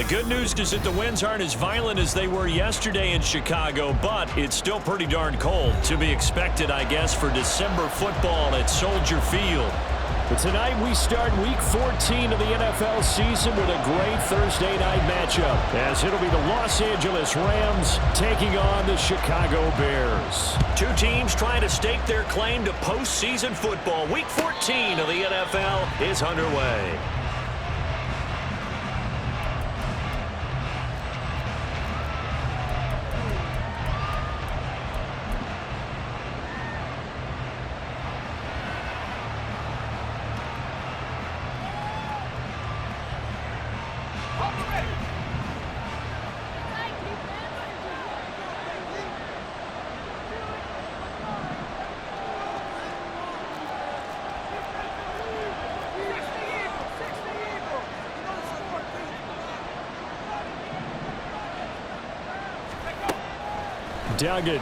The good news is that the winds aren't as violent as they were yesterday in Chicago, but it's still pretty darn cold. To be expected, I guess, for December football at Soldier Field. But tonight we start Week 14 of the NFL season with a great Thursday night matchup, as it'll be the Los Angeles Rams taking on the Chicago Bears. Two teams trying to stake their claim to postseason football. Week 14 of the NFL is underway. Duggan.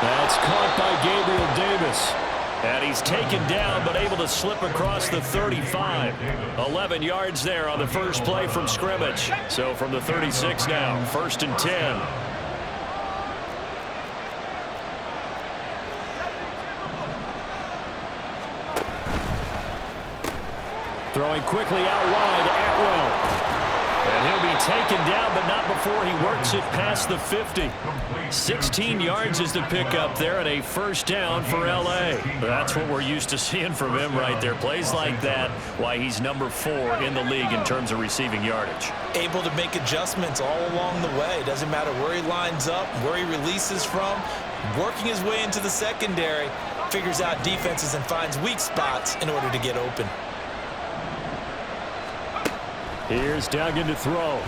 That's caught by Gabriel Davis. And he's taken down but able to slip across the 35. 11 yards there on the first play from scrimmage. So from the 36 now, 1st and 10. Throwing quickly out wide, Atwell. And he'll be taken down, but not before he works it past the 50. 16 yards is the pickup there, and a first down for L.A. That's what we're used to seeing from him right there. Plays like that, why he's number 4 in the league in terms of receiving yardage. Able to make adjustments all along the way. Doesn't matter where he lines up, where he releases from. Working his way into the secondary, figures out defenses and finds weak spots in order to get open. Here's Duggan to throw.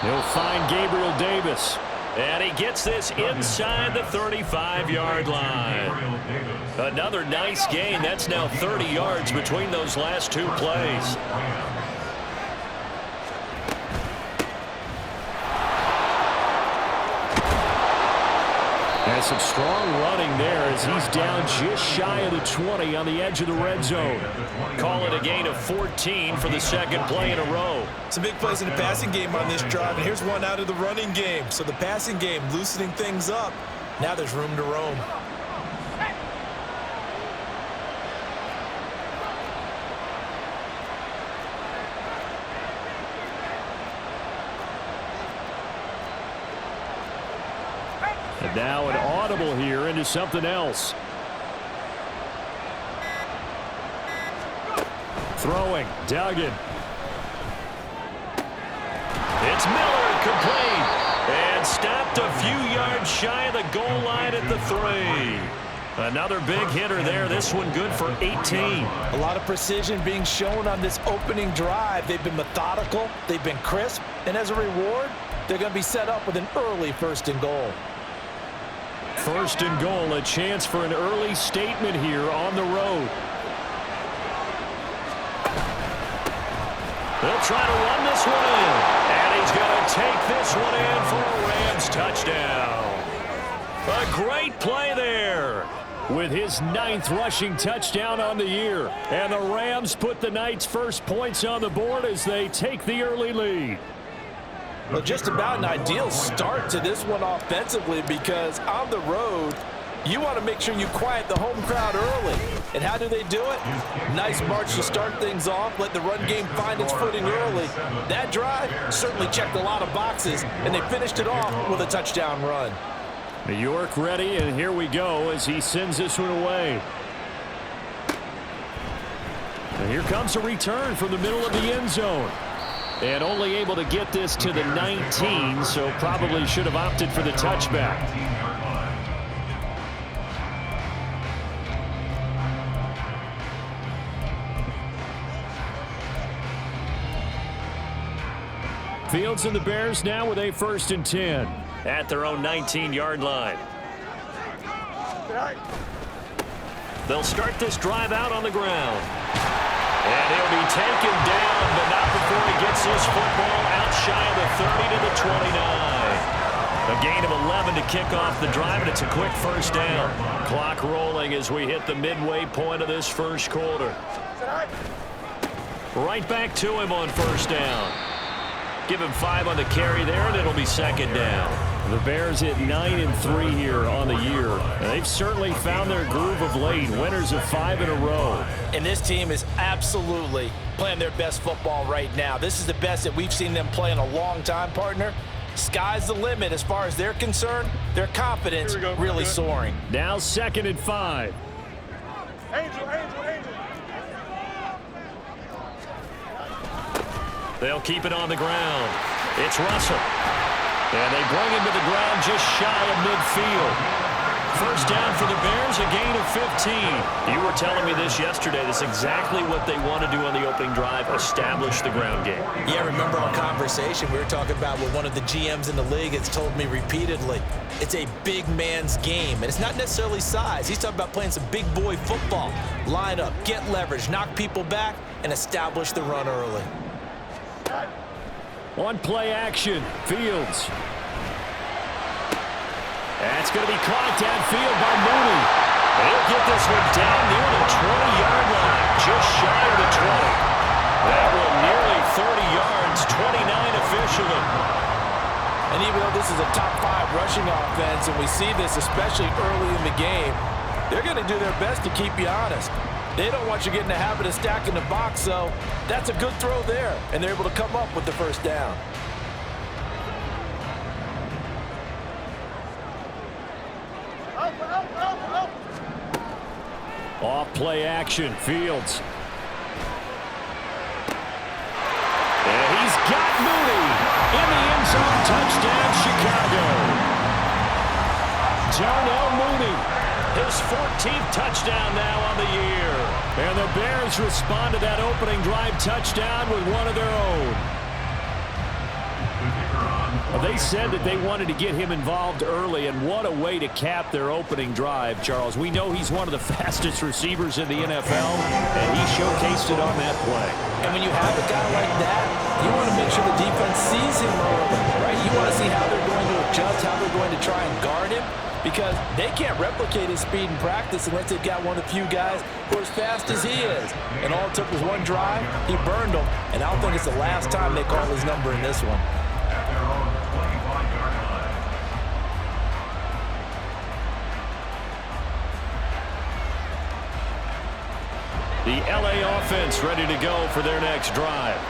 He'll find Gabriel Davis. And he gets this inside the 35-yard line. Another nice gain. That's now 30 yards between those last two plays. Has some strong running there as he's down just shy of the 20 on the edge of the red zone. Call it a gain of 14 for the second play in a row. Some big plays in the passing game on this drive, and here's one out of the running game. So the passing game loosening things up. Now there's room to roam. And now an audible here into something else. Throwing, Duggan. It's Miller, complete. And stopped a few yards shy of the goal line at the 3. Another big hitter there. This one good for 18. A lot of precision being shown on this opening drive. They've been methodical. They've been crisp. And as a reward, they're going to be set up with an early 1st and goal. 1st and goal, a chance for an early statement here on the road. They'll try to run this one in. And he's going to take this one in for a Rams touchdown. A great play there. With his 9th rushing touchdown on the year. And the Rams put the night's first points on the board as they take the early lead. Well, just about an ideal start to this one offensively, because on the road, you want to make sure you quiet the home crowd early. And how do they do it? Nice march to start things off, let the run game find its footing early. That drive certainly checked a lot of boxes, and they finished it off with a touchdown run. New York ready, and here we go as he sends this one away. And here comes a return from the middle of the end zone. And only able to get this to the 19, so probably should have opted for the touchback. Fields and the Bears now with a 1st and 10. At their own 19-yard line. They'll start this drive out on the ground. And he'll be taken down, but not before he gets this football out shy of the 30 to the 29. A gain of 11 to kick off the drive, and it's a quick first down. Clock rolling as we hit the midway point of this first quarter. Right back to him on first down. Give him 5 on the carry there, and it'll be second down. The Bears hit 9-3 here on the year. And they've certainly found their groove of late. Winners of 5 in a row. And this team is absolutely playing their best football right now. This is the best that we've seen them play in a long time, partner. Sky's the limit as far as they're concerned. Their confidence really soaring. Now 2nd and 5. Angel. They'll keep it on the ground. It's Russell. And they bring him to the ground just shy of midfield. First down for the Bears, a gain of 15. You were telling me this yesterday. That's exactly what they want to do on the opening drive, establish the ground game. Yeah, remember our conversation. We were talking about what one of the GMs in the league has told me repeatedly. It's a big man's game, and it's not necessarily size. He's talking about playing some big boy football. Line up, get leverage, knock people back, and establish the run early. On play action, Fields. That's going to be caught downfield by Mooney. They'll get this one down near the 20-yard line, just shy of the 20. That one nearly 30 yards, 29 officially. And even though this is a top 5 rushing offense, and we see this especially early in the game, they're going to do their best to keep you honest. They don't want you getting the habit of stacking the box, so that's a good throw there, and they're able to come up with the first down. Off play action, Fields. And he's got Mooney in the end zone. Touchdown, Chicago. Darnell Mooney, his 14th touchdown now on the year. And the Bears respond to that opening drive touchdown with one of their own. They said that they wanted to get him involved early, and what a way to cap their opening drive, Charles. We know he's one of the fastest receivers in the NFL, and he showcased it on that play. And when you have a guy like that, you want to make sure the defense sees him early, right? You want to see how they're going to adjust, how they're going to try and guard him, because they can't replicate his speed in practice unless they've got one of the few guys who are as fast as he is. And all it took was one drive. He burned them, and I don't think it's the last time they call his number in this one. The LA offense ready to go for their next drive.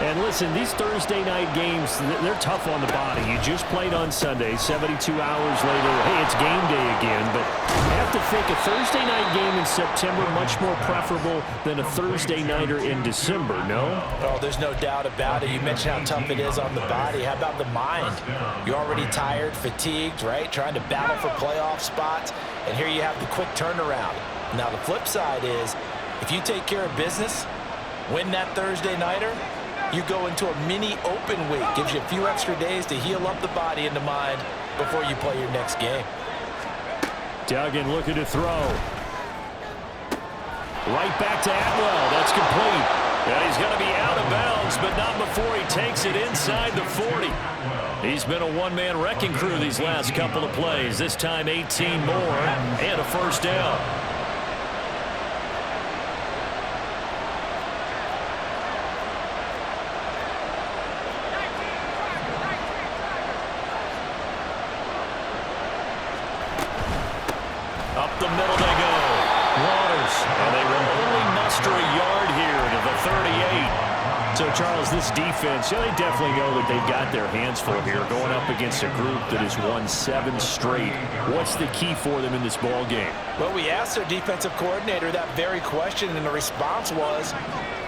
And listen, these Thursday night games, they're tough on the body. You just played on Sunday, 72 hours later. Hey, it's game day again, but I have to think a Thursday night game in September much more preferable than a Thursday nighter in December, no? Oh, there's no doubt about it. You mentioned how tough it is on the body. How about the mind? You're already tired, fatigued, right? Trying to battle for playoff spots, and here you have the quick turnaround. Now, the flip side is, if you take care of business, win that Thursday nighter, you go into a mini open week. Gives you a few extra days to heal up the body and the mind before you play your next game. Duggan looking to throw. Right back to Atwell. That's complete. Yeah, he's going to be out of bounds, but not before he takes it inside the 40. He's been a one-man wrecking crew these last couple of plays. This time 18 more and a first down. Up the middle they go. Waters. And they will only muster a yard here to the 38. So, Charles, this defense, they definitely know that they've got their hands full here going up against a group that has won 7 straight. What's the key for them in this ball game? Well, we asked their defensive coordinator that very question, and the response was,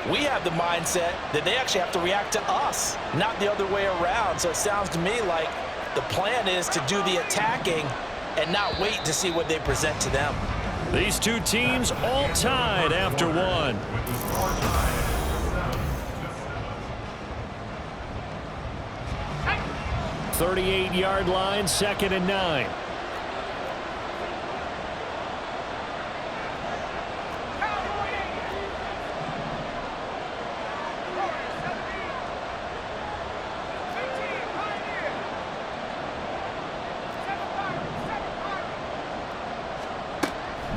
we have the mindset that they actually have to react to us, not the other way around. So it sounds to me like the plan is to do the attacking and not wait to see what they present to them. These two teams all tied after one. "38-yard line, 2nd and 9.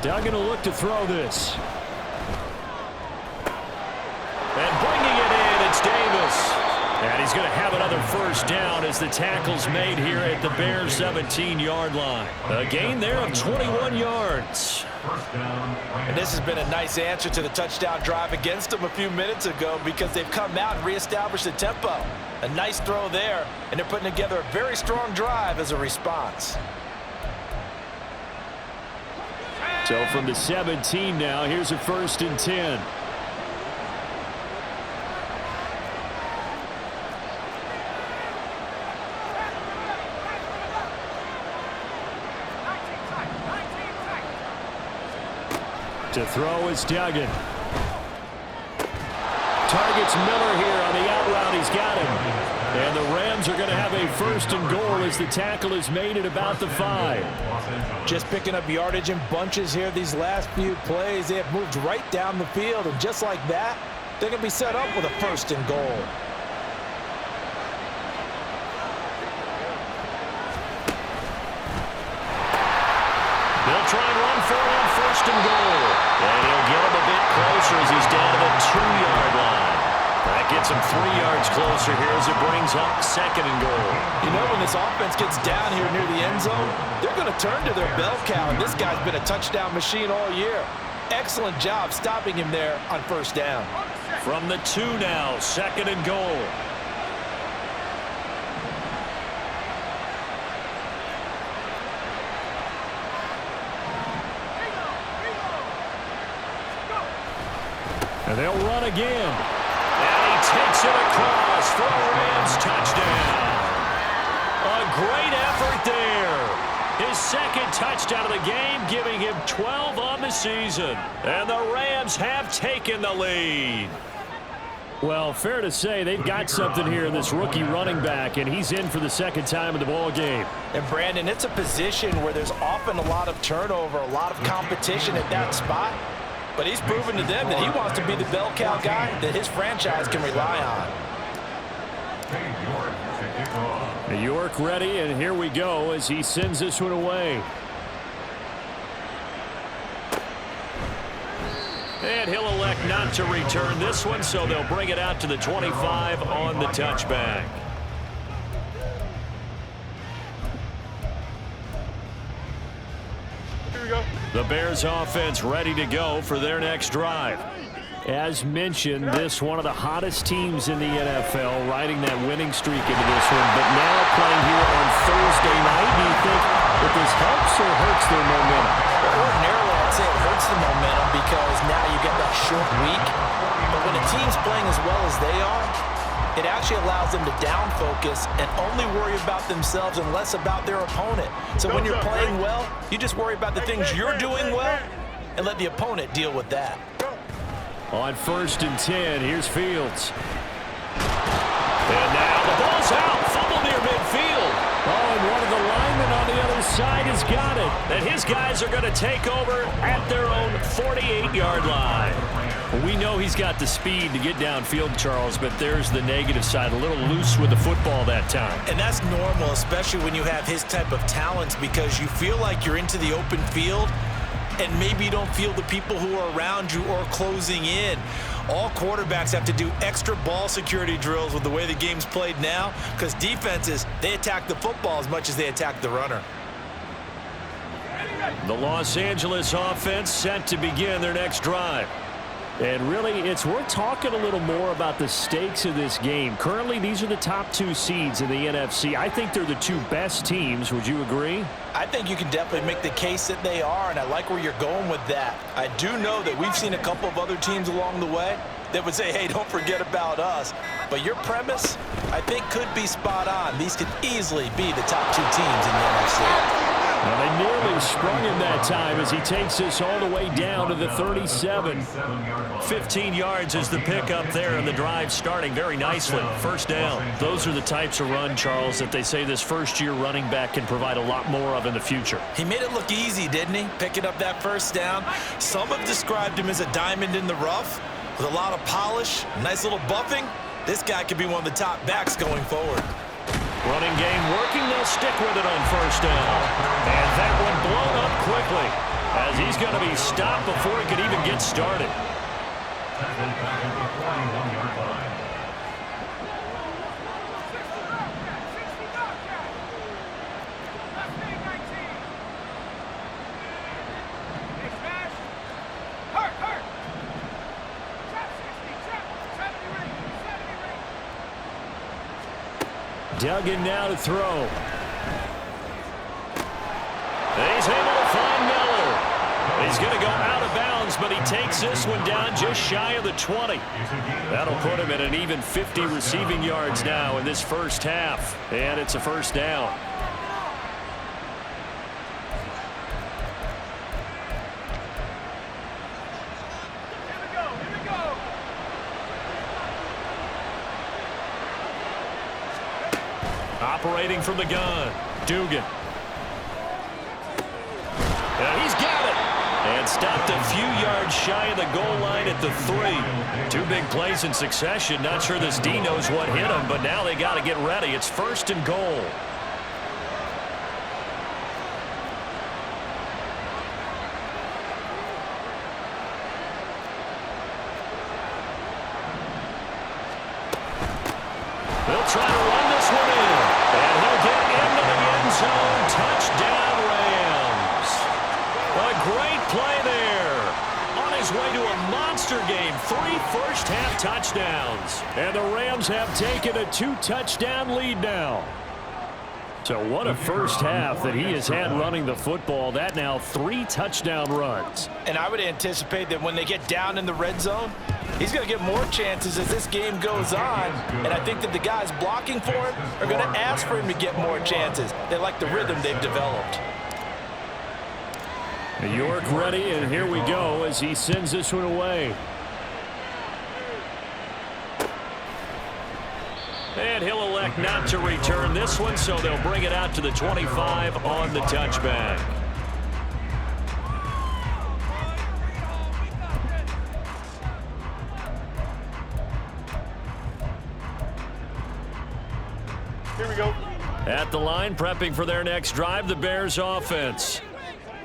Duggan will look to throw this. And he's going to have another first down as the tackle's made here at the Bears' 17-yard line. A gain there of 21 yards. And this has been a nice answer to the touchdown drive against them a few minutes ago because they've come out and reestablished the tempo. A nice throw there, and they're putting together a very strong drive as a response. So from the 17 now, here's a 1st and 10. To throw is Duggan. Targets Miller here on the out route. He's got him. And the Rams are going to have a 1st and goal as the tackle is made at about the 5. Just picking up yardage in bunches here these last few plays. They have moved right down the field, and just like that, they're going to be set up with a 1st and goal. They'll try and run for it on 1st and goal. And he'll get him a bit closer as he's down to the 2-yard line. That gets him 3 yards closer here as it brings up 2nd and goal. You know, when this offense gets down here near the end zone, they're going to turn to their bell cow, and this guy's been a touchdown machine all year. Excellent job stopping him there on 1st down. From the 2 now, 2nd and goal. And they'll run again. And he takes it across for a Rams touchdown. A great effort there. His 2nd touchdown of the game, giving him 12 on the season. And the Rams have taken the lead. Well, fair to say they've got something here in this rookie running back, and he's in for the 2nd time in the ball game. And, Brandon, it's a position where there's often a lot of turnover, a lot of competition at that spot. But he's proven to them that he wants to be the bell cow guy that his franchise can rely on. New York ready, and here we go as he sends this one away. And he'll elect not to return this one, so they'll bring it out to the 25 on the touchback. The Bears offense ready to go for their next drive. As mentioned, this one of the hottest teams in the NFL, riding that winning streak into this one, but now playing here on Thursday night. Do you think that this helps or hurts their momentum? Ordinarily, I'd say it hurts the momentum because now you get that short week. But when a team's playing as well as they are, it actually allows them to down focus and only worry about themselves and less about their opponent. So when you're playing well, you just worry about the things you're doing well and let the opponent deal with that. On 1st and 10, here's Fields. And now the ball's out. Fumble near midfield. Oh, and one of the linemen on the other side has got it. And his guys are going to take over at their own 48-yard line. Well, we know he's got the speed to get downfield, Charles, but there's the negative side. A little loose with the football that time. And that's normal, especially when you have his type of talents, because you feel like you're into the open field and maybe you don't feel the people who are around you or closing in. All quarterbacks have to do extra ball security drills with the way the game's played now, because defenses, they attack the football as much as they attack the runner. The Los Angeles offense set to begin their next drive. And really, it's worth talking a little more about the stakes of this game. Currently, these are the top 2 seeds in the NFC. I think they're the 2 best teams. Would you agree? I think you can definitely make the case that they are, and I like where you're going with that. I do know that we've seen a couple of other teams along the way that would say, hey, don't forget about us. But your premise, I think, could be spot on. These could easily be the top 2 teams in the NFC. Well, they nearly sprung him that time as he takes this all the way down to the 37. 15 yards is the pickup there, and the drive starting very nicely. 1st down. Those are the types of run, Charles, that they say this first-year running back can provide a lot more of in the future. He made it look easy, didn't he? Picking up that 1st down. Some have described him as a diamond in the rough with a lot of polish, nice little buffing. This guy could be one of the top backs going forward. Running game working. They'll stick with it on 1st down. And that one blown up quickly as he's going to be stopped before he could even get started. Dug in now to throw. He's able to find Miller. He's going to go out of bounds, but he takes this one down just shy of the 20. That'll put him at an even 50 receiving yards now in this first half. And it's a first down. Operating from the gun, Dugan. And he's got it. And stopped a few yards shy of the goal line at the 3. 2 big plays in succession. Not sure this D knows what hit him, but now they got to get ready. It's 1st and goal. They'll try to run this one in. And he'll get into the end zone. Touchdown, Rams. A great play there. On his way to a monster game. 3 first-half touchdowns. And the Rams have taken a 2-touchdown lead now. So what a first half that he has had running the football. That now 3 touchdown runs. And I would anticipate that when they get down in the red zone, he's going to get more chances as this game goes on. And I think that the guys blocking for him are going to ask for him to get more chances. They like the rhythm they've developed. York ready, and here we go as he sends this one away. And he'll elect not to return this one, so they'll bring it out to the 25 on the touchback. Here we go. At the line, prepping for their next drive, the Bears offense.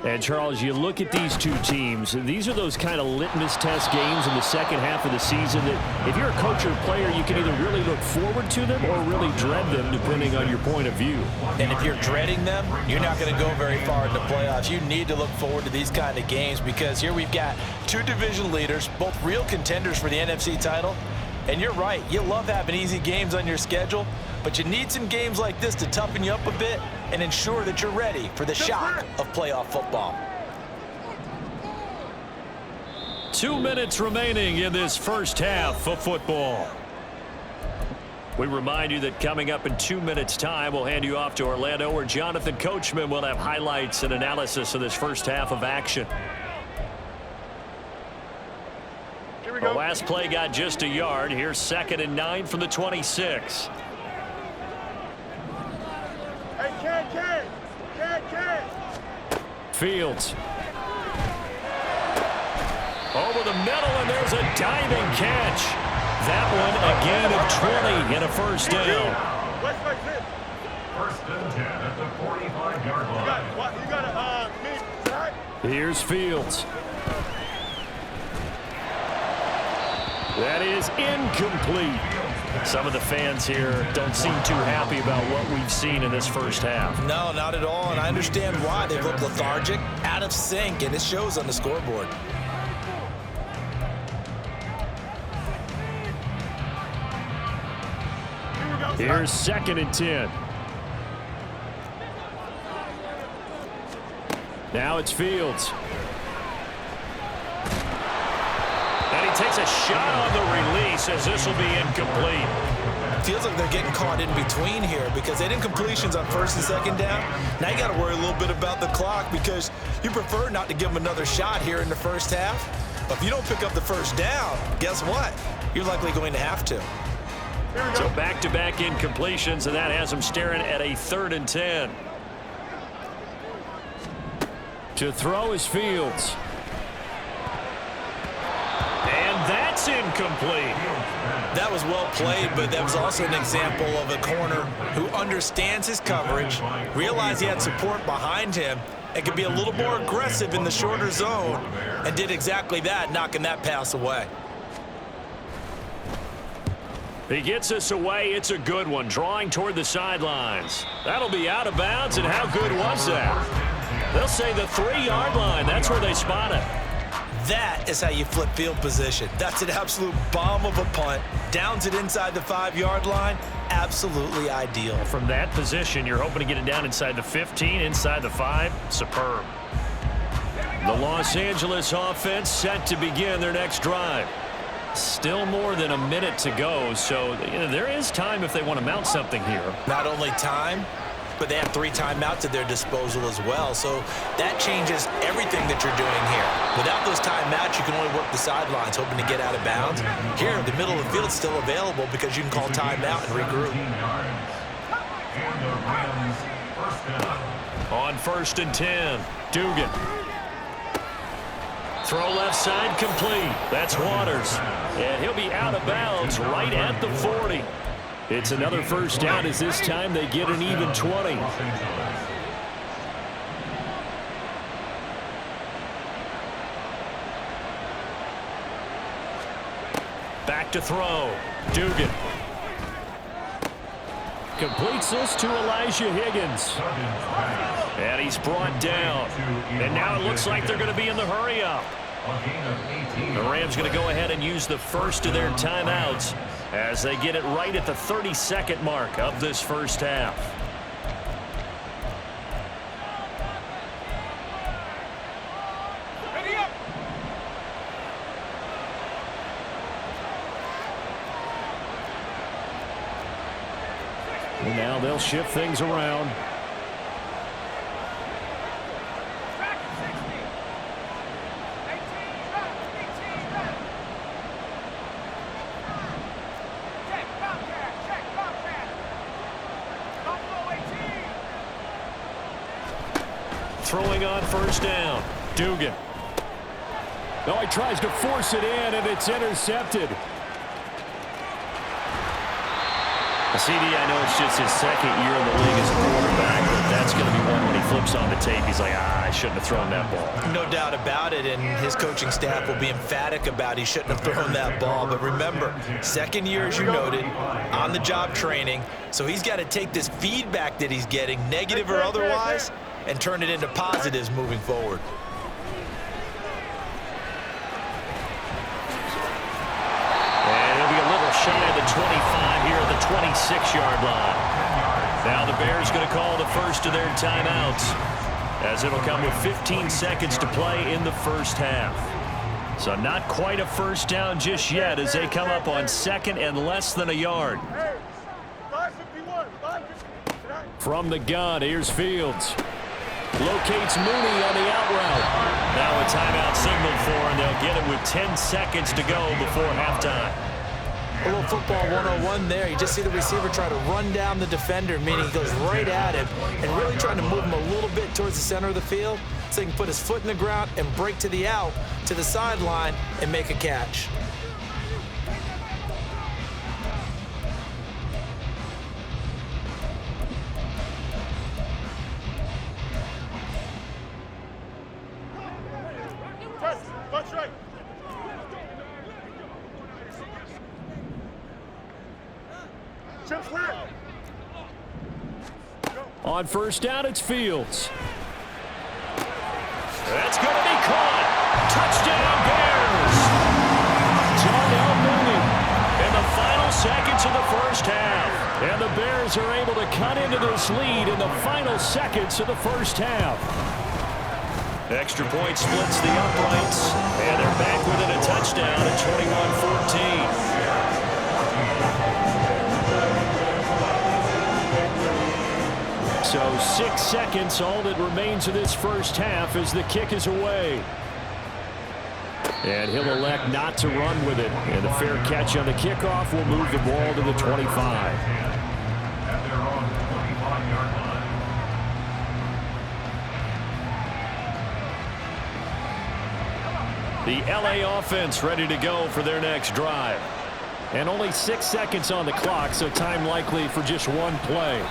And, Charles, you look at these two teams, these are those kind of litmus test games in the second half of the season that if you're a coach or a player, you can either really look forward to them or really dread them, depending on your point of view. And if you're dreading them, you're not going to go very far in the playoffs. You need to look forward to these kind of games because here we've got 2 division leaders, both real contenders for the NFC title. And you're right, you love having easy games on your schedule, but you need some games like this to toughen you up a bit and ensure that you're ready for the shock of playoff football. 2 minutes remaining in this first half of football. We remind you that coming up in 2 minutes' time, we'll hand you off to Orlando, where Jonathan Coachman will have highlights and analysis of this first half of action. The last play got just a yard. Here's 2nd and 9 from the 26. Hey, Fields. Over the middle, and there's a diving catch. That one a gain of 20 and a first down. First and 10 at the 45-yard line. You got me. Here's Fields. That is incomplete. Some of the fans here don't seem too happy about what we've seen in this first half. No, not at all, and I understand why. They look lethargic, out of sync, and it shows on the scoreboard. Here's 2nd and 10. Now it's Fields. And he takes a shot on the release as this will be incomplete. Feels like they're getting caught in between here because they didn't completions on 1st and 2nd down. Now you got to worry a little bit about the clock because you prefer not to give them another shot here in the first half. But if you don't pick up the first down, guess what? You're likely going to have to. So back-to-back incompletions, and that has them staring at a 3rd and 10. To throw is Fields. And that's incomplete. That was well played, but that was also an example of a corner who understands his coverage, realized he had support behind him, and could be a little more aggressive in the shorter zone, and did exactly that, knocking that pass away. He gets us away. It's a good one, drawing toward the sidelines. That'll be out of bounds, and how good was that? They'll say the 3-yard line. That's where they spot it. That is how you flip field position. That's an absolute bomb of a punt. Downs it inside the 5-yard line. absolutely ideal. From that position, you're hoping to get it down inside the 15, inside the 5. Superb. The Los Angeles offense set to begin their next drive. Still more than a minute to go, so there is time if they want to mount something here. Not only time, but they have 3 timeouts at their disposal as well, so that changes everything that you're doing here. Without those timeouts, you can only work the sidelines, hoping to get out of bounds. Here, the middle of the field is still available because you can call timeout and regroup. On 1st and 10, Dugan. Throw left side complete. That's Waters. And he'll be out of bounds right at the 40. It's another first down as this time they get an even 20. Back to throw. Dugan. Completes this to Elijah Higgins. And he's brought down. And now it looks like they're going to be in the hurry-up. The Rams going to go ahead and use the first of their timeouts as they get it right at the 32nd mark of this first half. And now they'll shift things around. Throwing on first down. Dugan. No, he tries to force it in, and it's intercepted. CD, I know it's just his second year in the league as a quarterback, but that's going to be one when he flips on the tape. He's like, I shouldn't have thrown that ball. No doubt about it, and his coaching staff will be emphatic about he shouldn't have thrown that ball. But remember, second year, as you noted, on-the-job training, so he's got to take this feedback that he's getting, negative or otherwise, and turn it into positives moving forward. And he'll be a little shy of the 25 here at the 26-yard line. Now the Bears going to call the first of their timeouts, as it'll come with 15 seconds to play in the first half. So not quite a first down just yet as they come up on second and less than a yard. From the gun, here's Fields. Locates Mooney on the out route. Now a timeout signaled for, and they'll get it with 10 seconds to go before halftime. A little football 101 there. You just see the receiver try to run down the defender, meaning he goes right at him and really trying to move him a little bit towards the center of the field so he can put his foot in the ground and break to the out, to the sideline, and make a catch. On first down, it's Fields. That's going to be caught. Touchdown, Bears. Darnell Mooney in the final seconds of the first half. And the Bears are able to cut into this lead in the final seconds of the first half. Extra point splits the uprights, and they're back within a touchdown at 21-14. So 6 seconds, all that remains of this first half as the kick is away. And he'll elect not to run with it. And the fair catch on the kickoff will move the ball to the 25. The LA offense ready to go for their next drive. And only 6 seconds on the clock, so time likely for just one play.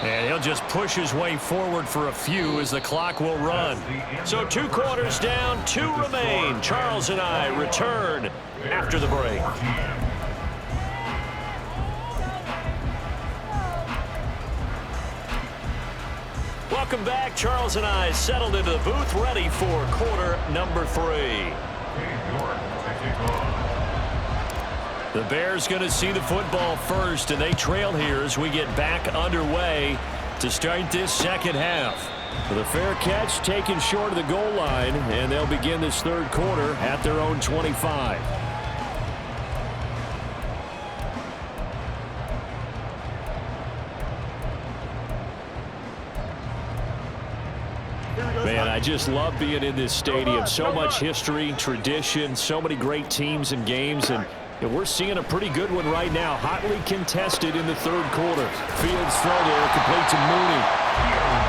And he'll just push his way forward for a few as the clock will run. So 2 quarters down, 2 remain. Charles and I return after the break. Welcome back. Charles and I settled into the booth, ready for quarter number 3. The Bears going to see the football first, and they trail here as we get back underway to start this second half. With a fair catch taken short of the goal line, and they'll begin this third quarter at their own 25. Man, I just love being in this stadium. So much history, tradition, so many great teams and games, and we're seeing a pretty good one right now. Hotly contested in the third quarter. Fields throw there, complete to Mooney.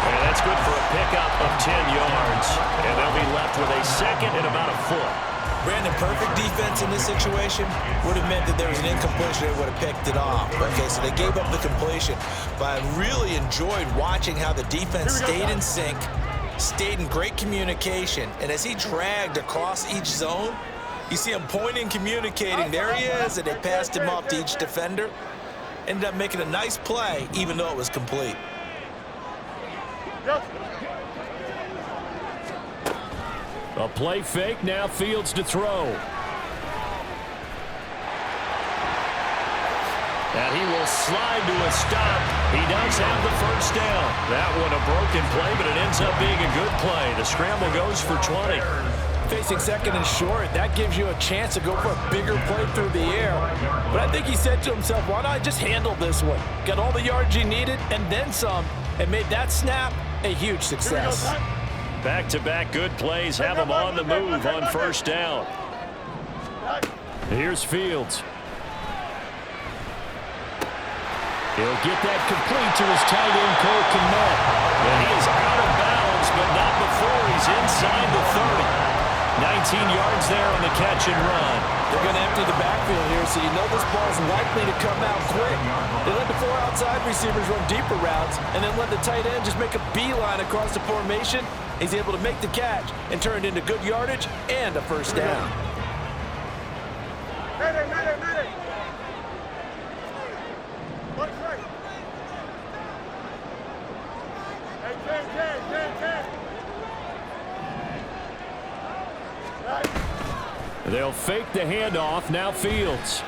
And that's good for a pickup of 10 yards. And they'll be left with a second and about a foot. Brandon, perfect defense in this situation would have meant that there was an incompletion. They would have picked it off. Okay, so they gave up the completion. But I really enjoyed watching how the defense stayed in sync, stayed in great communication. And as he dragged across each zone, you see him pointing, communicating. There he is, and they passed him off to each defender. Ended up making a nice play, even though it was complete. A play fake, now Fields to throw. And he will slide to a stop. He does have the first down. That one a broken play, but it ends up being a good play. The scramble goes for 20. Facing second and short, that gives you a chance to go for a bigger play through the air. But I think he said to himself, why not I just handle this one? Got all the yards he needed and then some, and made that snap a huge success. Back-to-back good plays have him on the move on first down. Here's Fields. He'll get that complete to his tight end, Cole Kmet. And he is out of bounds, but not before he's inside the 30. 19 yards there on the catch and run. They're going to empty the backfield here, so you know this ball is likely to come out quick. They let the 4 outside receivers run deeper routes and then let the tight end just make a beeline across the formation. He's able to make the catch and turn it into good yardage and a first down. They'll fake the handoff. Now Fields.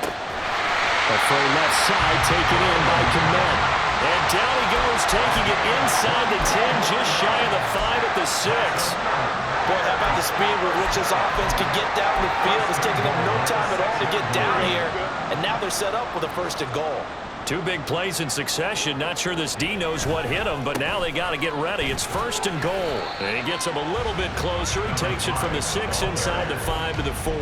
A throw left side taken in by Kmet. And down he goes, taking it inside the 10, just shy of the 5 at the 6. Boy, how about the speed with which this offense can get down the field? It's taking them no time at all to get down here. And now they're set up with a first and goal. 2 big plays in succession. Not sure this D knows what hit him, but now they got to get ready. It's first and goal. And he gets him a little bit closer. He takes it from the 6 inside the 5 to the 4.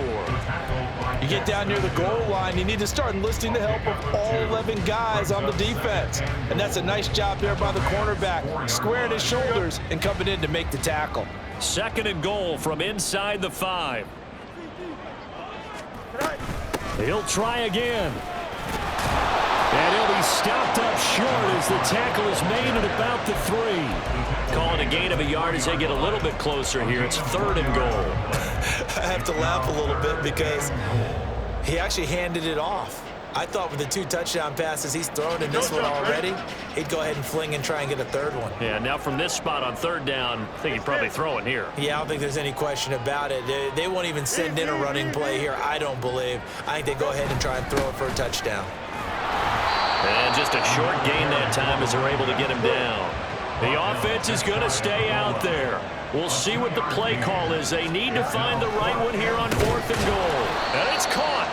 You get down near the goal line, you need to start enlisting the help of all 11 guys on the defense. And that's a nice job there by the cornerback, squaring his shoulders and coming in to make the tackle. Second and goal from inside the 5. He'll try again. And he'll be stopped up short as the tackle is made at about the 3. Calling a gain of a yard as they get a little bit closer here. It's third and goal. I have to laugh a little bit because he actually handed it off. I thought with the 2 touchdown passes he's thrown in this one already, he'd go ahead and fling and try and get a third one. Yeah, now from this spot on third down, I think he'd probably throw it here. Yeah, I don't think there's any question about it. They won't even send in a running play here, I don't believe. I think they go ahead and try and throw it for a touchdown. And just a short gain that time as they're able to get him down. The offense is going to stay out there. We'll see what the play call is. They need to find the right one here on fourth and goal. And it's caught.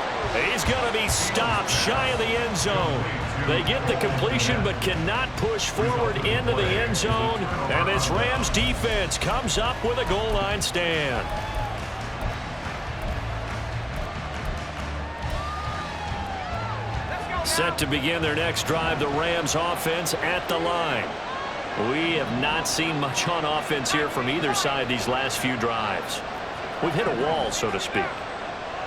He's going to be stopped shy of the end zone. They get the completion but cannot push forward into the end zone. And this Rams defense comes up with a goal line stand. Set to begin their next drive, the Rams offense at the line. We have not seen much on offense here from either side these last few drives. We've hit a wall, so to speak.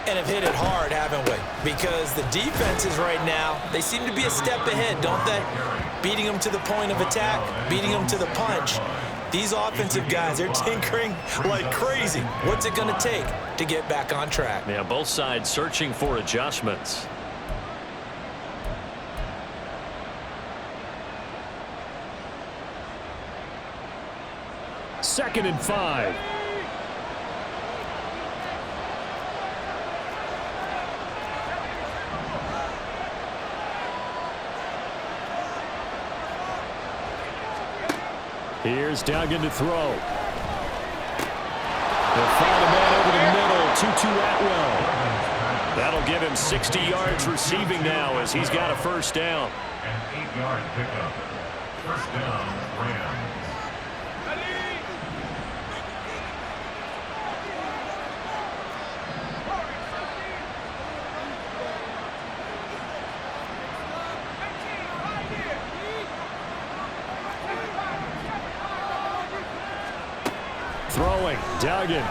And have hit it hard, haven't we? Because the defenses right now, they seem to be a step ahead, don't they? Beating them to the point of attack, beating them to the punch. These offensive guys, they're tinkering like crazy. What's it going to take to get back on track? Yeah, both sides searching for adjustments. Second and 5. Here's Duggan to throw. They'll find a man over the middle. 2-2 Atwell. That'll give him 60 yards receiving now as he's got a first down. An 8-yard pickup. First down, Rams. Throwing, Duggan.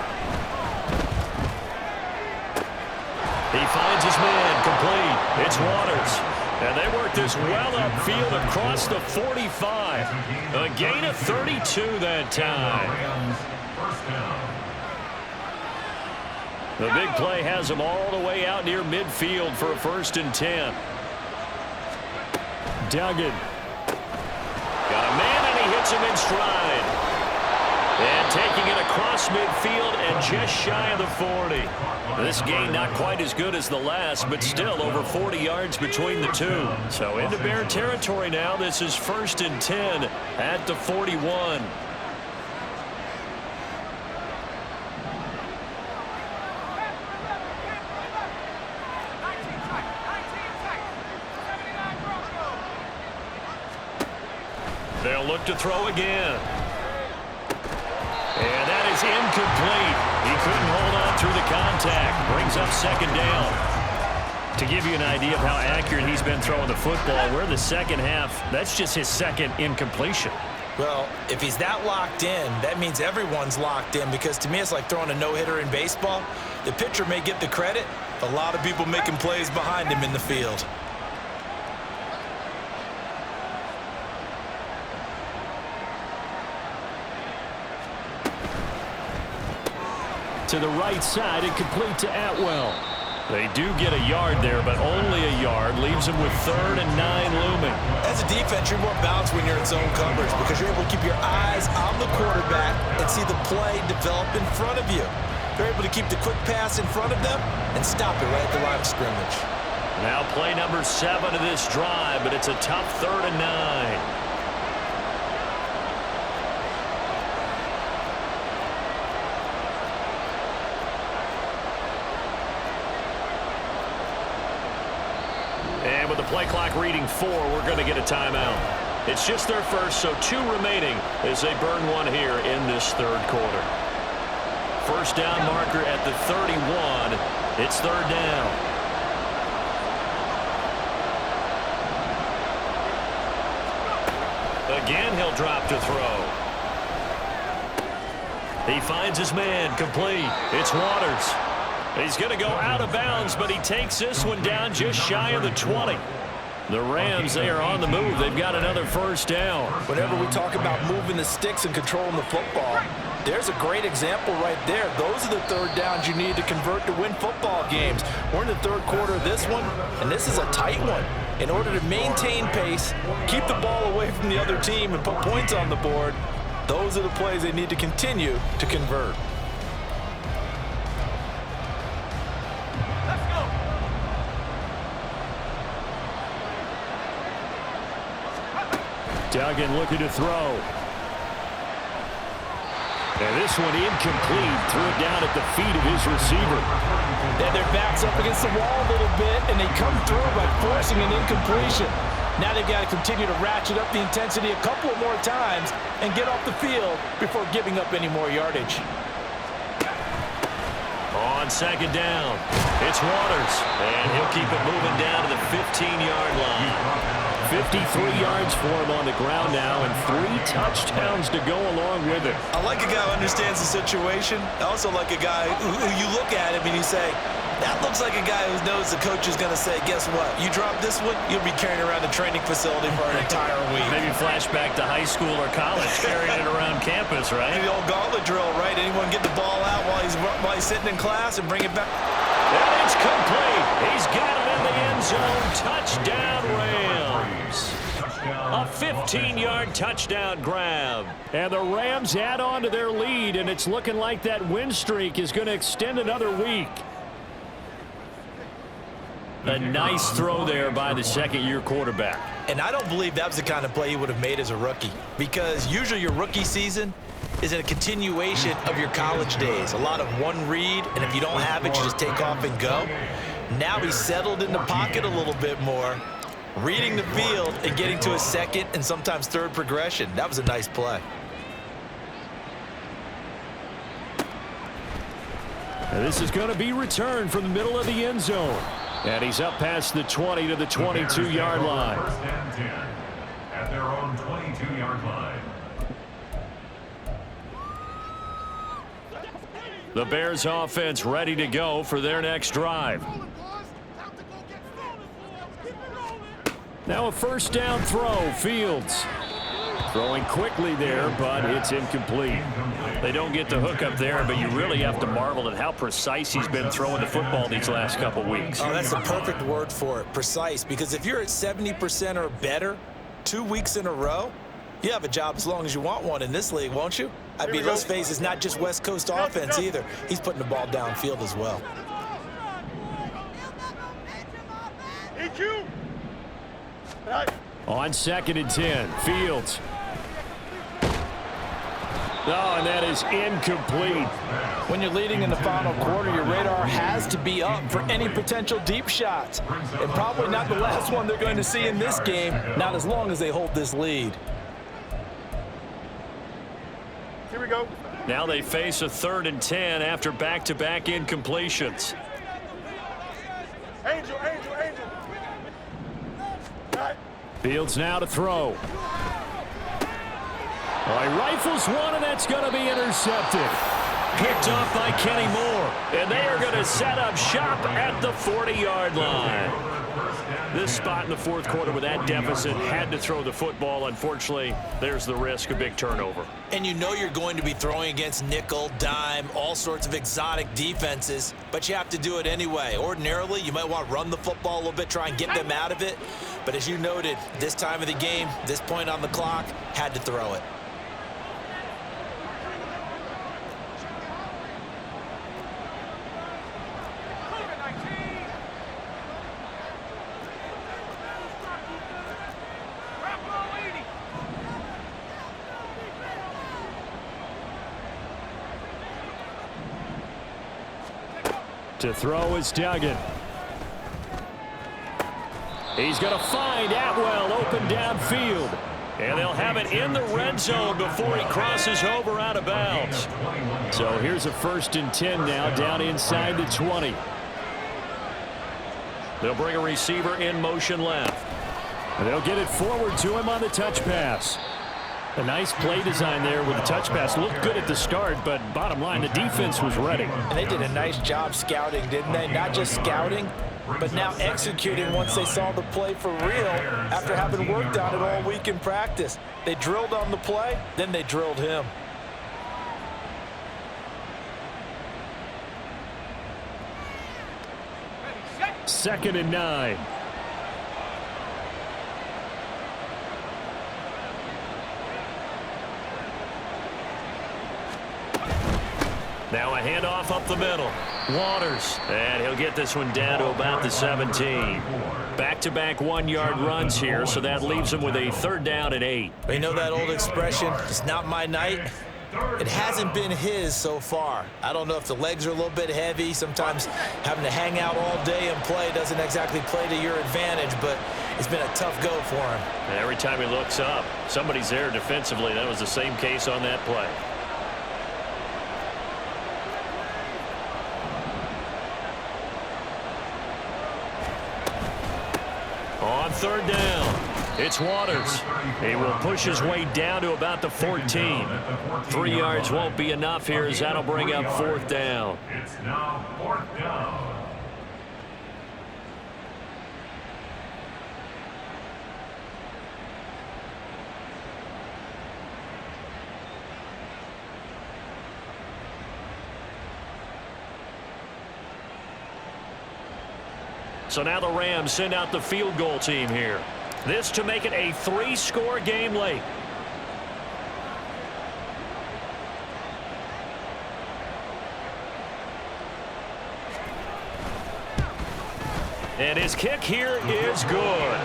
He finds his man, complete. It's Waters. And they work this well upfield across the 45. A gain of 32 that time. The big play has him all the way out near midfield for a 1st and 10. Duggan. Got a man and he hits him in stride. And taking it across midfield and just shy of the 40. This gain not quite as good as the last, but still over 40 yards between the two. So into Bear territory now. This is 1st and 10 at the 41. They'll look to throw again. And that is incomplete. He couldn't hold on through the contact. Brings up 2nd down. To give you an idea of how accurate he's been throwing the football, we're in the second half. That's just his 2nd incompletion. Well, if he's that locked in, that means everyone's locked in, because to me it's like throwing a no-hitter in baseball. The pitcher may get the credit. A lot of people making plays behind him in the field. To the right side and complete to Atwell. They do get a yard there, but only a yard. Leaves them with 3rd and 9 looming. As a defense, you're more balanced when you're in zone coverage because you're able to keep your eyes on the quarterback and see the play develop in front of you. They're able to keep the quick pass in front of them and stop it right at the line of scrimmage. Now play number 7 of this drive, but it's a tough 3rd and 9. And with the play clock reading 4, we're going to get a timeout. It's just their first, so 2 remaining as they burn one here in this 3rd quarter. First down marker at the 31. It's 3rd down. Again, he'll drop to throw. He finds his man, complete. It's Waters. He's going to go out of bounds, but he takes this one down just shy of the 20. The Rams, they are on the move. They've got another first down. Whenever we talk about moving the sticks and controlling the football, there's a great example right there. Those are the 3rd downs you need to convert to win football games. We're in the 3rd quarter of this one, and this is a tight one. In order to maintain pace, keep the ball away from the other team, and put points on the board, those are the plays they need to continue to convert. Duggan looking to throw. And this one incomplete. Threw it down at the feet of his receiver. They had their backs up against the wall a little bit, and they come through by forcing an incompletion. Now they've got to continue to ratchet up the intensity a couple of more times and get off the field before giving up any more yardage. On 2nd down, it's Waters. And he'll keep it moving down to the 15-yard line. 53 yards for him on the ground now, and 3 touchdowns to go along with it. I like a guy who understands the situation. I also like a guy who you look at him and you say, that looks like a guy who knows the coach is going to say, guess what? You drop this one, you'll be carrying around the training facility for an entire week. Maybe flashback to high school or college, carrying it around campus, right? The old gauntlet drill, right? Anyone get the ball out while he's sitting in class and bring it back. And it's complete. He's got it in the end zone. Touchdown, Rams. A 15-yard touchdown grab. And the Rams add on to their lead, and it's looking like that win streak is going to extend another week. A nice throw there by the 2nd-year quarterback. And I don't believe that was the kind of play he would have made as a rookie, because usually your rookie season is a continuation of your college days. A lot of one read, and if you don't have it, you just take off and go. Now he's settled in the pocket a little bit more, reading the field and getting to his second and sometimes third progression. That was a nice play. And this is going to be returned from the middle of the end zone. And he's up past the 20 to the 22-yard line. First and 10 at their own 22-yard line. The Bears offense ready to go for their next drive. Now a first down throw, Fields. Throwing quickly there, but it's incomplete. They don't get the hook up there, but you really have to marvel at how precise he's been throwing the football these last couple weeks. Oh, that's the perfect word for it, precise, because if you're at 70% or better 2 weeks in a row, you have a job as long as you want one in this league, won't you? I mean, let's face it, it's not just West Coast offense either. He's putting the ball downfield as well. On 2nd and 10, Fields. Oh, and that is incomplete. When you're leading in the final quarter, your radar has to be up for any potential deep shots. And probably not the last one they're going to see in this game, not as long as they hold this lead. Here we go. Now they face a 3rd and 10 after back-to-back incompletions. Angel. Fields now to throw. All right, rifles one, and that's going to be intercepted. Picked off by Kenny Moore. And they are going to set up shop at the 40-yard line. This spot in the fourth quarter with that deficit had to throw the football. Unfortunately, there's the risk of big turnover. And you know you're going to be throwing against nickel, dime, all sorts of exotic defenses, but you have to do it anyway. Ordinarily, you might want to run the football a little bit, try and get them out of it. But as you noted, this time of the game, this point on the clock, had to throw it. To throw is Duggan. He's going to find Atwell open downfield. And they'll have it in the red zone before he crosses over out of bounds. So here's a 1st and 10 now down inside the 20. They'll bring a receiver in motion left. And they'll get it forward to him on the touch pass. A nice play design there with the touch pass. Looked good at the start, but bottom line, the defense was ready. And they did a nice job scouting, didn't they? Not just scouting, but now executing once they saw the play for real after having worked on it all week in practice. They drilled on the play, then they drilled him. Second and 9. Now a handoff up the middle. Waters. And he'll get this one down to about the 17. Back-to-back 1-yard runs here, so that leaves him with a 3rd down and 8. You know that old expression, it's not my night? It hasn't been his so far. I don't know if the legs are a little bit heavy. Sometimes having to hang out all day and play doesn't exactly play to your advantage, but it's been a tough go for him. And every time he looks up, somebody's there defensively. That was the same case on that play. On 3rd down, it's Waters. He will push his way down to about the 14. 3 yards won't be enough here as that'll bring up 4th down. It's now 4th down. So now the Rams send out the field goal team here. This to make it a 3-score game late. And his kick here is good.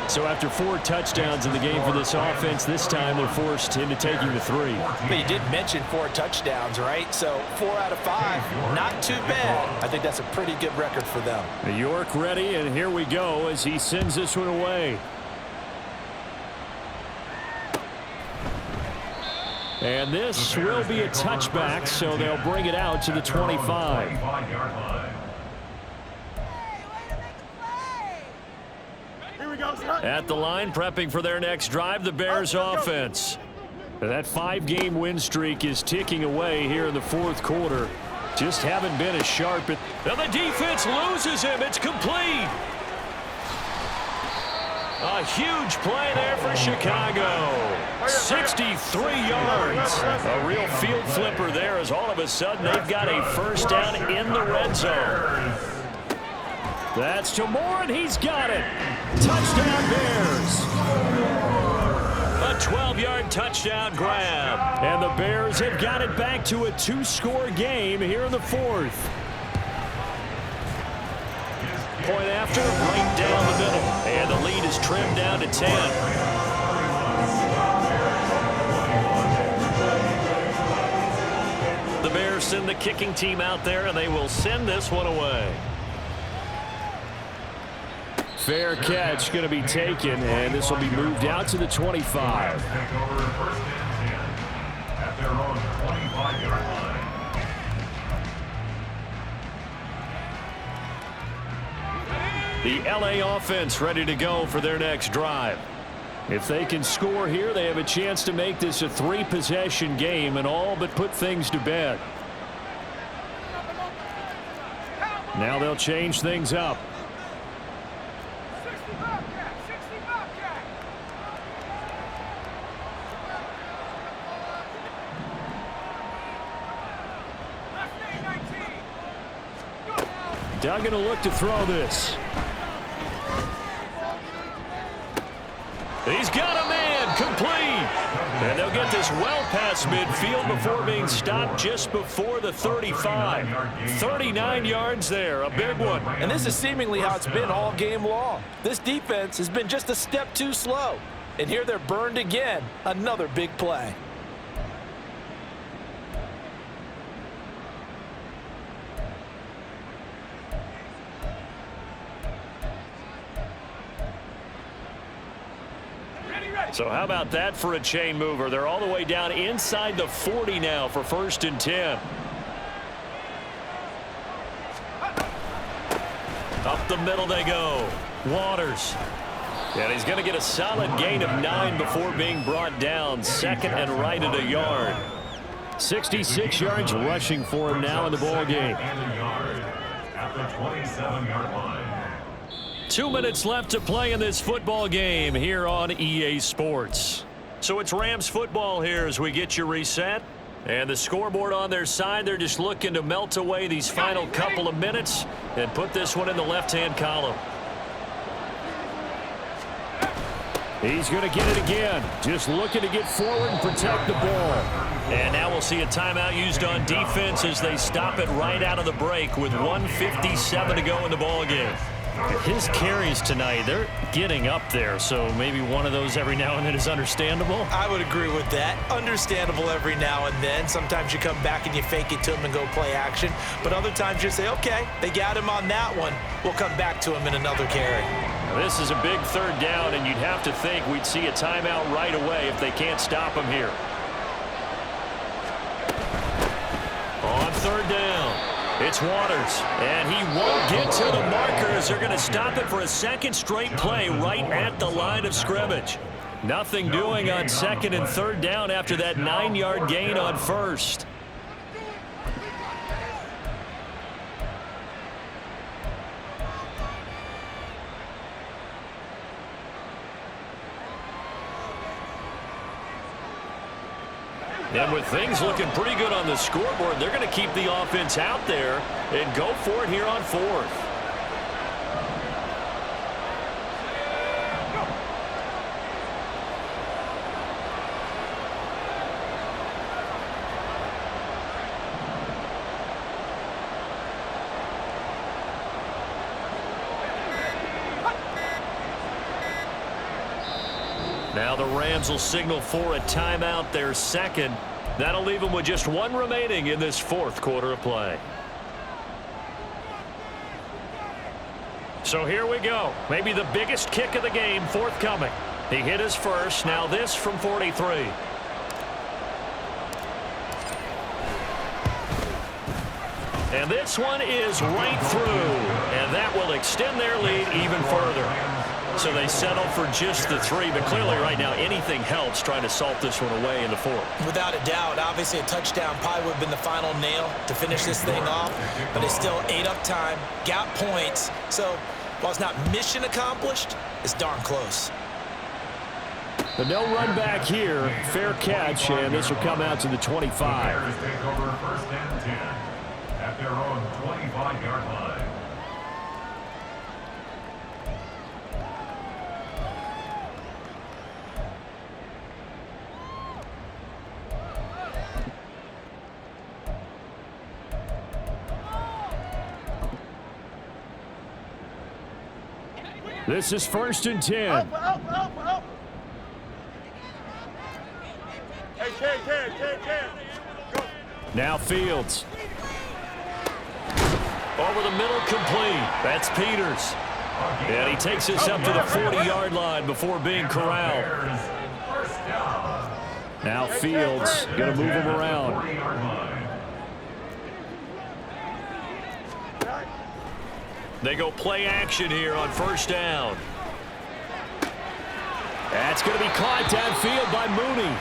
So after 4 touchdowns in the game for this offense, this time they're forced into taking the 3. But you did mention 4 touchdowns, right? So 4 out of 5, not too bad. I think that's a pretty good record for them. York ready, and here we go as he sends this one away. And this will be a touchback, so they'll bring it out to the 25. At the line, prepping for their next drive, the Bears offense. That 5-game win streak is ticking away here in the 4th quarter. Just haven't been as sharp. Now the defense loses him. It's complete. A huge play there for Chicago. 63 yards. A real field flipper there as all of a sudden they've got a first down in the red zone. That's to Moore, and he's got it. Touchdown Bears. A 12-yard touchdown grab. And the Bears have got it back to a 2-score game here in the 4th. Point after, right down the middle. And the lead is trimmed down to 10. The Bears send the kicking team out there, and they will send this one away. Fair catch going to be taken, and this will be moved out to the 25. The LA offense ready to go for their next drive. If they can score here, they have a chance to make this a 3-possession game and all but put things to bed. Now they'll change things up. Doug going to look to throw this. He's got a man, complete. And they'll get this well past midfield before being stopped just before the 35. 39 yards there, a big one. And this is seemingly how it's been all game long. This defense has been just a step too slow. And here they're burned again. Another big play. So how about that for a chain mover? They're all the way down inside the 40 now for 1st and 10. Up the middle they go. Waters. And he's going to get a solid gain of 9 before being brought down. 2nd and right at a yard. 66 yards rushing for him now in the ball game. At the 27-yard line. 2 minutes left to play in this football game here on EA Sports. So it's Rams football here as we get you reset. And the scoreboard on their side, they're just looking to melt away these final couple of minutes and put this one in the left-hand column. He's going to get it again. Just looking to get forward and protect the ball. And now we'll see a timeout used on defense as they stop it right out of the break with 1:57 to go in the ball game. His carries tonight, they're getting up there, so maybe one of those every now and then is understandable. I would agree with that. Understandable every now and then. Sometimes you come back and you fake it to him and go play action. But other times you say, okay, they got him on that one. We'll come back to him in another carry. This is a big 3rd down, and you'd have to think we'd see a timeout right away if they can't stop him here. On 3rd down. It's Waters, and he won't get to the markers. They're going to stop it for a 2nd straight play right at the line of scrimmage. Nothing doing on 2nd and 3rd down after that 9-yard gain on 1st. And with things looking pretty good on the scoreboard, they're going to keep the offense out there and go for it here on 4th. Now the Rams will signal for a timeout, their second. That'll leave them with just one remaining in this fourth quarter of play. So here we go. Maybe the biggest kick of the game forthcoming. He hit his first. Now this from 43. And this one is right through. And that will extend their lead even further. So they settle for just the 3. But clearly right now anything helps trying to salt this one away in the 4th. Without a doubt. Obviously a touchdown probably would have been the final nail to finish this thing off. But it's still ate up time. Got points. So while it's not mission accomplished, it's darn close. But no run back here. Fair catch, and this will come out to the 25. Bears take over 1st and 10 at their own 25-yard line. This is 1st and 10. Up. Hey, Ken. Go. Now Fields. Over the middle, complete. That's Peters. And he takes us up to the 40-yard line before being corralled. Now Fields going to move him around. They go play action here on 1st down. That's going to be caught downfield by Mooney.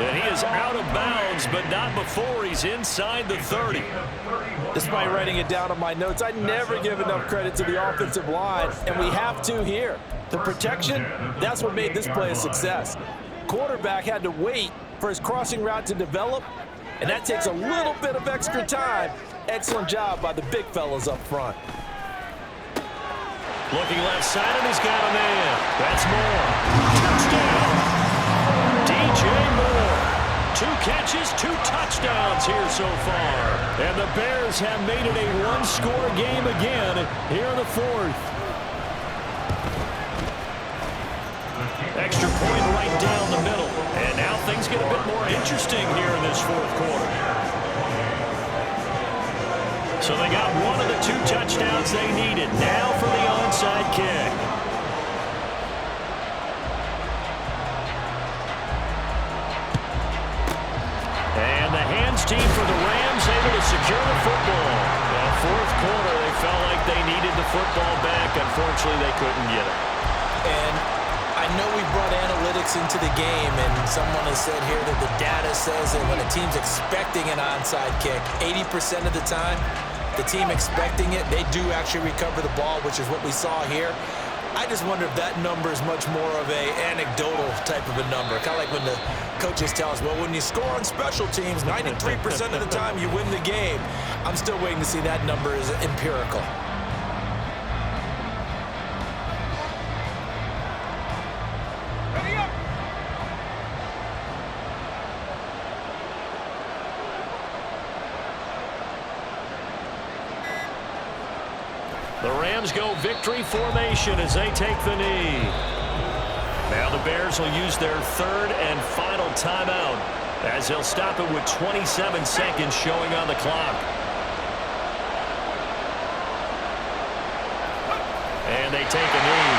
And he is out of bounds, but not before he's inside the 30. Despite writing it down on my notes, I never give enough credit to the offensive line, and we have to here. The protection, that's what made this play a success. Quarterback had to wait for his crossing route to develop, and that takes a little bit of extra time. Excellent job by the big fellas up front. Looking left side, and he's got a man. That's Moore. Touchdown. DJ Moore. 2 catches, 2 touchdowns here so far. And the Bears have made it a one-score game again here in the 4th. Extra point right down the middle. And now things get a bit more interesting here in this 4th quarter. So they got one of the 2 touchdowns they needed. Now for the onside kick. And the hands team for the Rams able to secure the football. Well, 4th quarter, they felt like they needed the football back. Unfortunately, they couldn't get it. And I know we brought analytics into the game, and someone has said here that the data says that when a team's expecting an onside kick, 80% of the time, the team expecting it, they do actually recover the ball, which is what we saw here. I just wonder if that number is much more of a anecdotal type of a number. Kind of like when the coaches tell us, well, when you score on special teams, 93% of the time you win the game. I'm still waiting to see that number is empirical. The Rams go victory formation as they take the knee. Now the Bears will use their 3rd and final timeout as they'll stop it with 27 seconds showing on the clock. And they take a knee.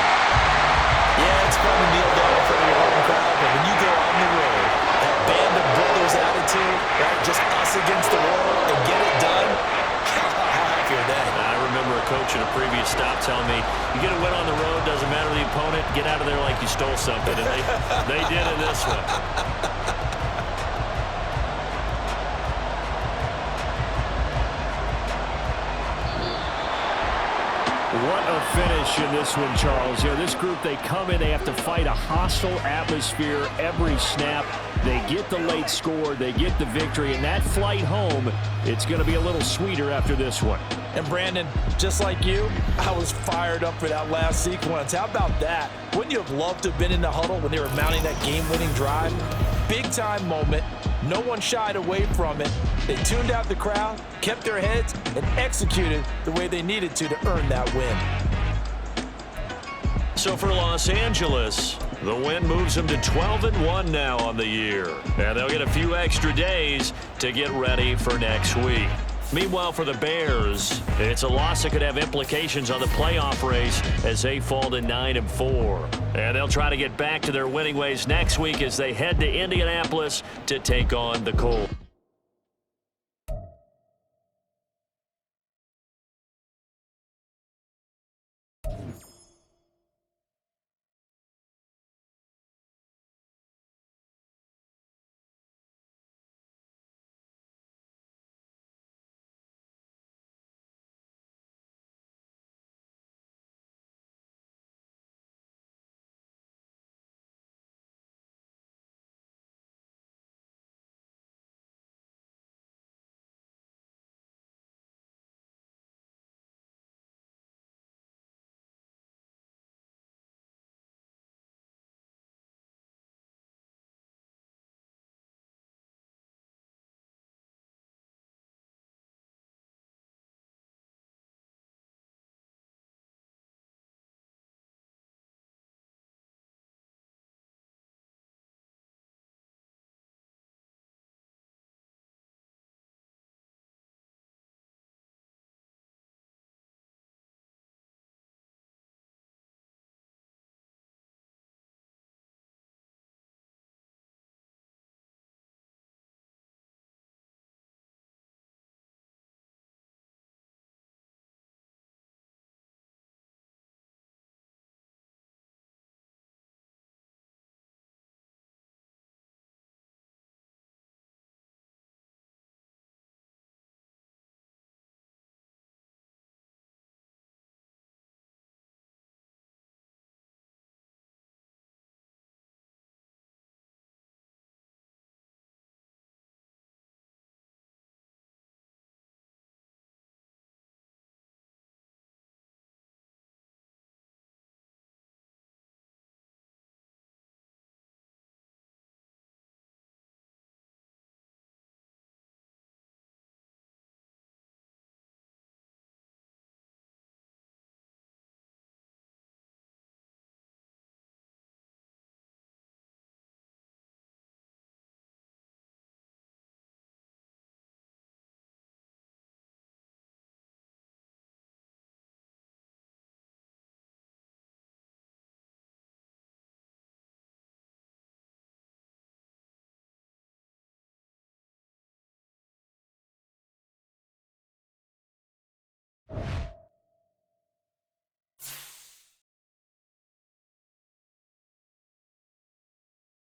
Yeah, it's fun to kneel down in front of your home crowd, but when you go on the road, that band of brothers attitude, right, just us against the world, and get it done, how happy are they? I remember a coach at a previous stop telling me, you get a win on the road, doesn't matter the opponent, get out of there like you stole something. And they did in this one. What a finish in this one, Charles. You know, this group, they come in, they have to fight a hostile atmosphere every snap. They get the late score, they get the victory, and that flight home, it's going to be a little sweeter after this one. And Brandon, just like you, I was fired up for that last sequence. How about that? Wouldn't you have loved to have been in the huddle when they were mounting that game-winning drive? Big-time moment. No one shied away from it. They tuned out the crowd, kept their heads, and executed the way they needed to earn that win. So for Los Angeles, The win moves them to 12-1 now on the year. And they'll get a few extra days to get ready for next week. Meanwhile, for the Bears, it's a loss that could have implications on the playoff race as they fall to 9-4. And they'll try to get back to their winning ways next week as they head to Indianapolis to take on the Colts.